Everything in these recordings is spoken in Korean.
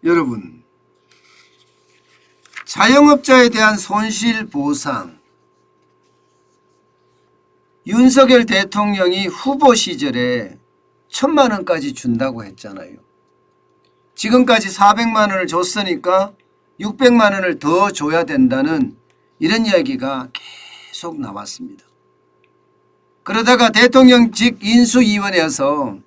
여러분, 자영업자에 대한 손실보상, 윤석열 대통령이 후보 시절에 1,000만 원까지 준다고 했잖아요. 지금까지 400만 원을 줬으니까 600만 원을 더 줘야 된다는 이런 이야기가 계속 나왔습니다. 그러다가 대통령직 인수위원회에서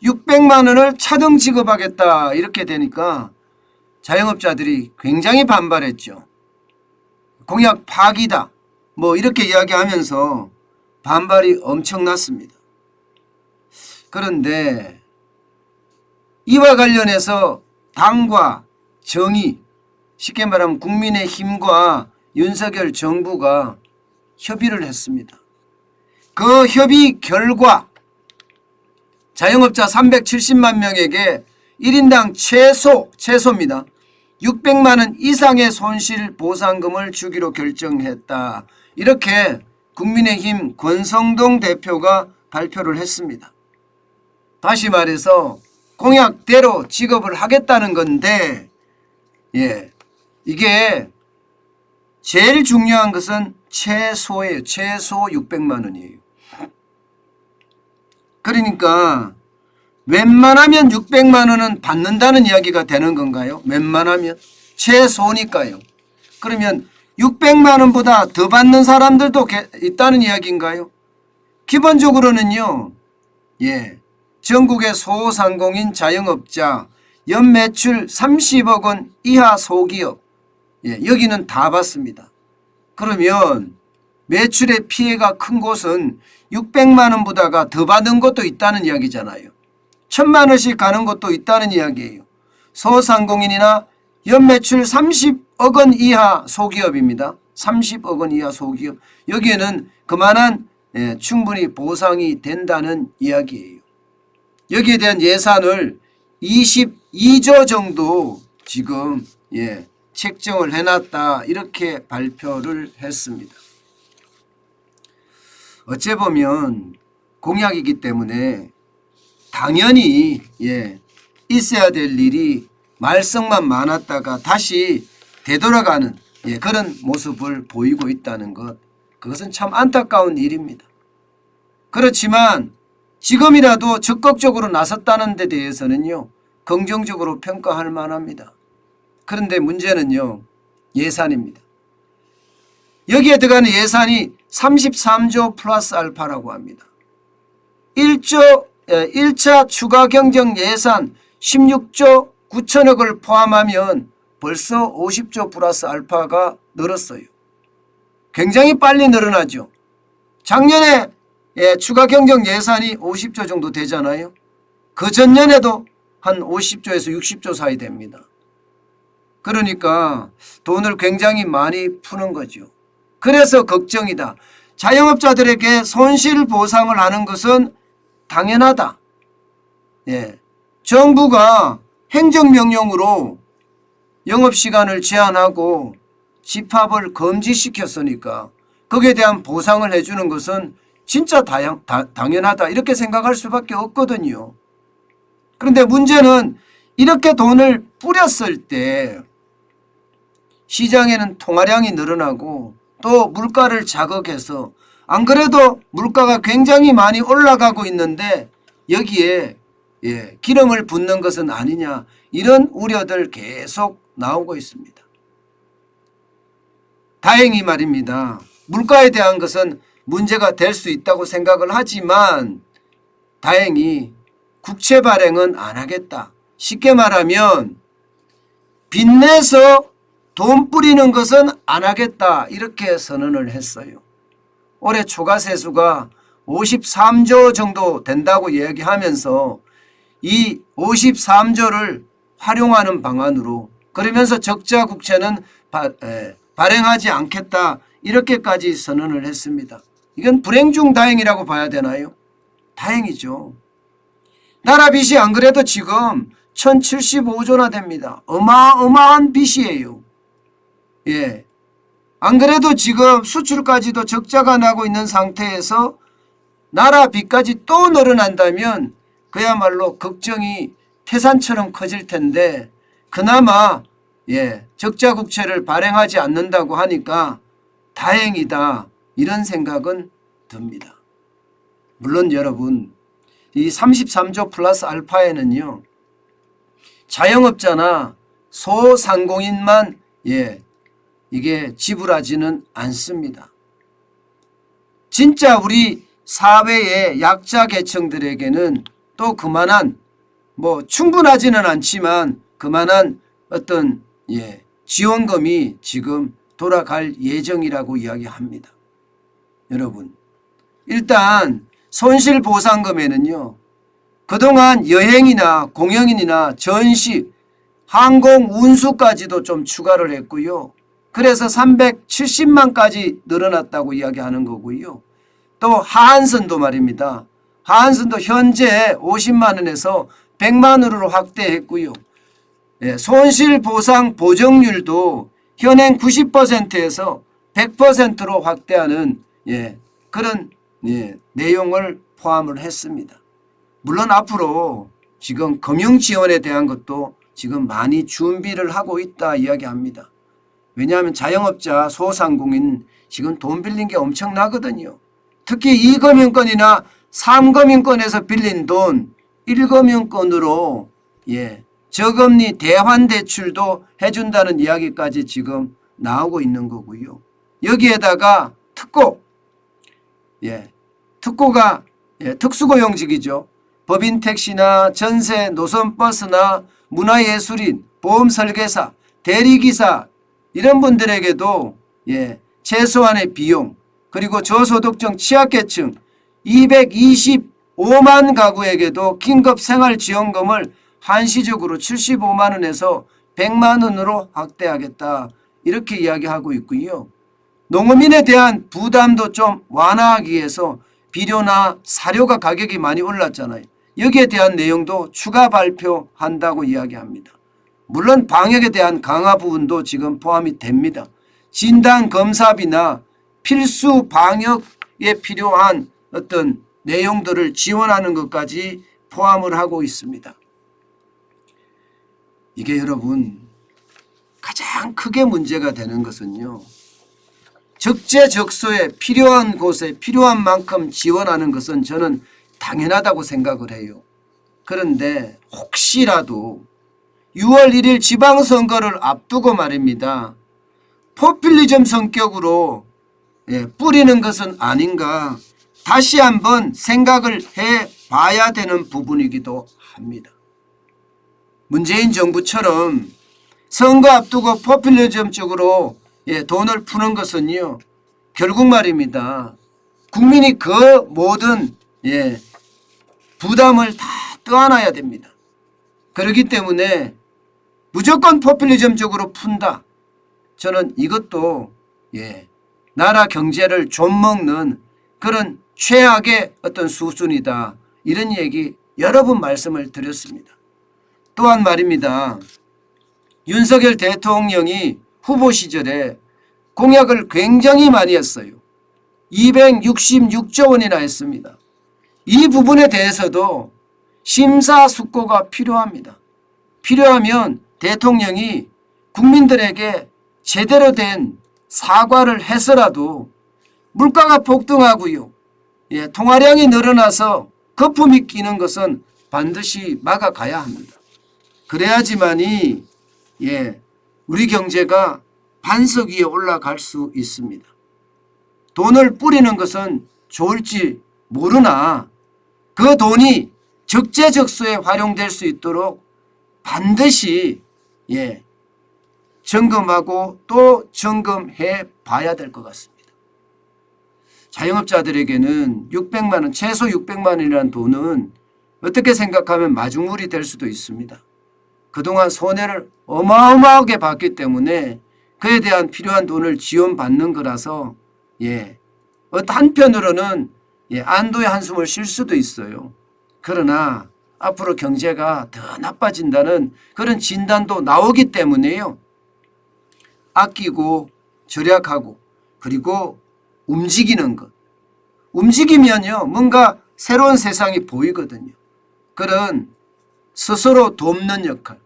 600만 원을 차등 지급하겠다 이렇게 되니까 자영업자들이 굉장히 반발했죠. 공약 파기다 뭐 이렇게 이야기하면서 반발이 엄청났습니다. 그런데 이와 관련해서 당과 정의, 쉽게 말하면 국민의힘과 윤석열 정부가 협의를 했습니다. 그 협의 결과 자영업자 370만 명에게 1인당 최소입니다. 600만 원 이상의 손실보상금을 주기로 결정했다. 이렇게 국민의힘 권성동 대표가 발표를 했습니다. 다시 말해서 공약대로 지급을 하겠다는 건데, 이게 제일 중요한 것은 최소예요. 최소 600만 원이에요. 그러니까 웬만하면 600만 원은 받는다는 이야기가 되는 건가요? 웬만하면? 최소니까요. 그러면 600만 원보다 더 받는 사람들도 있다는 이야기인가요? 기본적으로는요. 전국의 소상공인 자영업자 연매출 30억 원 이하 소기업, 여기는 다 받습니다. 그러면 매출의 피해가 큰 곳은 600만 원보다가 더 받은 것도 있다는 이야기잖아요. 1,000만 원씩 가는 것도 있다는 이야기예요. 소상공인이나 연매출 30억 원 이하 소기업입니다. 30억 원 이하 소기업. 여기에는 그만한 충분히 보상이 된다는 이야기예요. 여기에 대한 예산을 22조 정도 지금 책정을 해놨다 이렇게 발표를 했습니다. 어째 보면 공약이기 때문에 당연히 있어야 될 일이 말썽만 많았다가 다시 되돌아가는 그런 모습을 보이고 있다는 것, 그것은 참 안타까운 일입니다. 그렇지만 지금이라도 적극적으로 나섰다는 데 대해서는요 긍정적으로 평가할 만합니다. 그런데 문제는요 예산입니다. 여기에 들어가는 예산이 33조 플러스 알파라고 합니다. 1차 추가 경정 예산 16조 9천억을 포함하면 벌써 50조 플러스 알파가 늘었어요. 굉장히 빨리 늘어나죠. 작년에 추가 경정 예산이 50조 정도 되잖아요. 그 전년에도 한 50조에서 60조 사이 됩니다. 그러니까 돈을 굉장히 많이 푸는 거죠. 그래서 걱정이다. 자영업자들에게 손실보상을 하는 것은 당연하다. 정부가 행정명령으로 영업시간을 제한하고 집합을 금지시켰으니까 거기에 대한 보상을 해주는 것은 진짜 당연하다 이렇게 생각할 수밖에 없거든요. 그런데 문제는 이렇게 돈을 뿌렸을 때 시장에는 통화량이 늘어나고 또 물가를 자극해서 안 그래도 물가가 굉장히 많이 올라가고 있는데 여기에 기름을 붓는 것은 아니냐 이런 우려들 계속 나오고 있습니다. 다행히 말입니다. 물가에 대한 것은 문제가 될 수 있다고 생각을 하지만 다행히 국채 발행은 안 하겠다. 쉽게 말하면 빚내서 돈 뿌리는 것은 안 하겠다 이렇게 선언을 했어요. 올해 초과세수가 53조 정도 된다고 이야기하면서 이 53조를 활용하는 방안으로 그러면서 적자 국채는 발행하지 않겠다 이렇게까지 선언을 했습니다. 이건 불행 중 다행이라고 봐야 되나요? 다행이죠. 나라 빚이 안 그래도 지금 1075조나 됩니다. 어마어마한 빚이에요. 안 그래도 지금 수출까지도 적자가 나고 있는 상태에서 나라 빚까지 또 늘어난다면 그야말로 걱정이 태산처럼 커질 텐데 그나마 적자 국채를 발행하지 않는다고 하니까 다행이다, 이런 생각은 듭니다. 물론 여러분, 이 33조 플러스 알파에는요, 자영업자나 소상공인만 이게 지불하지는 않습니다. 진짜 우리 사회의 약자 계층들에게는 또 그만한, 충분하지는 않지만 그만한 어떤 지원금이 지금 돌아갈 예정이라고 이야기합니다. 여러분, 일단 손실보상금에는요, 그동안 여행이나 공연이나 전시, 항공 운수까지도 좀 추가를 했고요. 그래서 370만까지 늘어났다고 이야기하는 거고요. 또 하한선도 말입니다. 하한선도 현재 50만 원에서 100만 원으로 확대했고요. 손실보상 보정률도 현행 90%에서 100%로 확대하는 그런 내용을 포함을 했습니다. 물론 앞으로 지금 금융지원에 대한 것도 지금 많이 준비를 하고 있다 이야기합니다. 왜냐하면 자영업자, 소상공인 지금 돈 빌린 게 엄청나거든요. 특히 2금융권이나 3금융권에서 빌린 돈 1금융권으로 저금리 대환대출도 해준다는 이야기까지 지금 나오고 있는 거고요. 여기에다가 특고가 특수고용직이죠. 법인 택시나 전세, 노선버스나 문화예술인, 보험설계사, 대리기사 이런 분들에게도 최소한의 비용, 그리고 저소득층 취약계층 225만 가구에게도 긴급생활지원금을 한시적으로 75만 원에서 100만 원으로 확대하겠다, 이렇게 이야기하고 있고요. 농어민에 대한 부담도 좀 완화하기 위해서 비료나 사료가 가격이 많이 올랐잖아요. 여기에 대한 내용도 추가 발표한다고 이야기합니다. 물론 방역에 대한 강화 부분도 지금 포함이 됩니다. 진단검사비나 필수 방역에 필요한 어떤 내용들을 지원하는 것까지 포함을 하고 있습니다. 이게 여러분 가장 크게 문제가 되는 것은요, 적재적소에 필요한 곳에 필요한 만큼 지원하는 것은 저는 당연하다고 생각을 해요. 그런데 혹시라도 6월 1일 지방선거를 앞두고 말입니다, 포퓰리즘 성격으로 뿌리는 것은 아닌가, 다시 한번 생각을 해봐야 되는 부분이기도 합니다. 문재인 정부처럼 선거 앞두고 포퓰리즘 쪽으로 돈을 푸는 것은요, 결국 말입니다, 국민이 그 모든 부담을 다 떠안아야 됩니다. 그렇기 때문에 무조건 포퓰리즘적으로 푼다, 저는 이것도 나라 경제를 좀먹는 그런 최악의 어떤 수순이다, 이런 얘기 여러 번 말씀을 드렸습니다. 또한 말입니다, 윤석열 대통령이 후보 시절에 공약을 굉장히 많이 했어요. 266조 원이나 했습니다. 이 부분에 대해서도 심사숙고가 필요합니다. 필요하면 대통령이 국민들에게 제대로 된 사과를 해서라도, 물가가 폭등하고요, 통화량이 늘어나서 거품이 끼는 것은 반드시 막아가야 합니다. 그래야지만이 우리 경제가 반석 위에 올라갈 수 있습니다. 돈을 뿌리는 것은 좋을지 모르나 그 돈이 적재적소에 활용될 수 있도록 반드시 점검하고 또 점검해 봐야 될 것 같습니다. 자영업자들에게는 600만 원, 최소 600만 원이라는 돈은 어떻게 생각하면 마중물이 될 수도 있습니다. 그동안 손해를 어마어마하게 봤기 때문에 그에 대한 필요한 돈을 지원받는 거라서 한편으로는 안도의 한숨을 쉴 수도 있어요. 그러나 앞으로 경제가 더 나빠진다는 그런 진단도 나오기 때문에요, 아끼고 절약하고 그리고 움직이는 것, 움직이면요 뭔가 새로운 세상이 보이거든요. 그런 스스로 돕는 역할,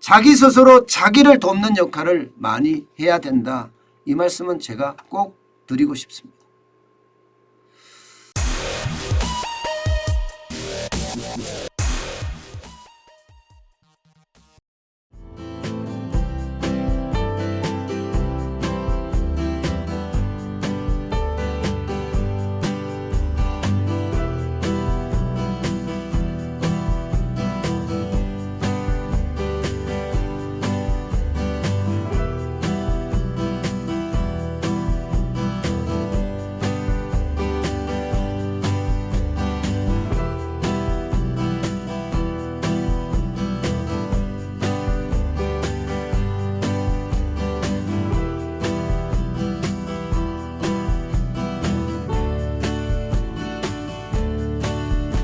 자기 스스로 자기를 돕는 역할을 많이 해야 된다. 이 말씀은 제가 꼭 드리고 싶습니다.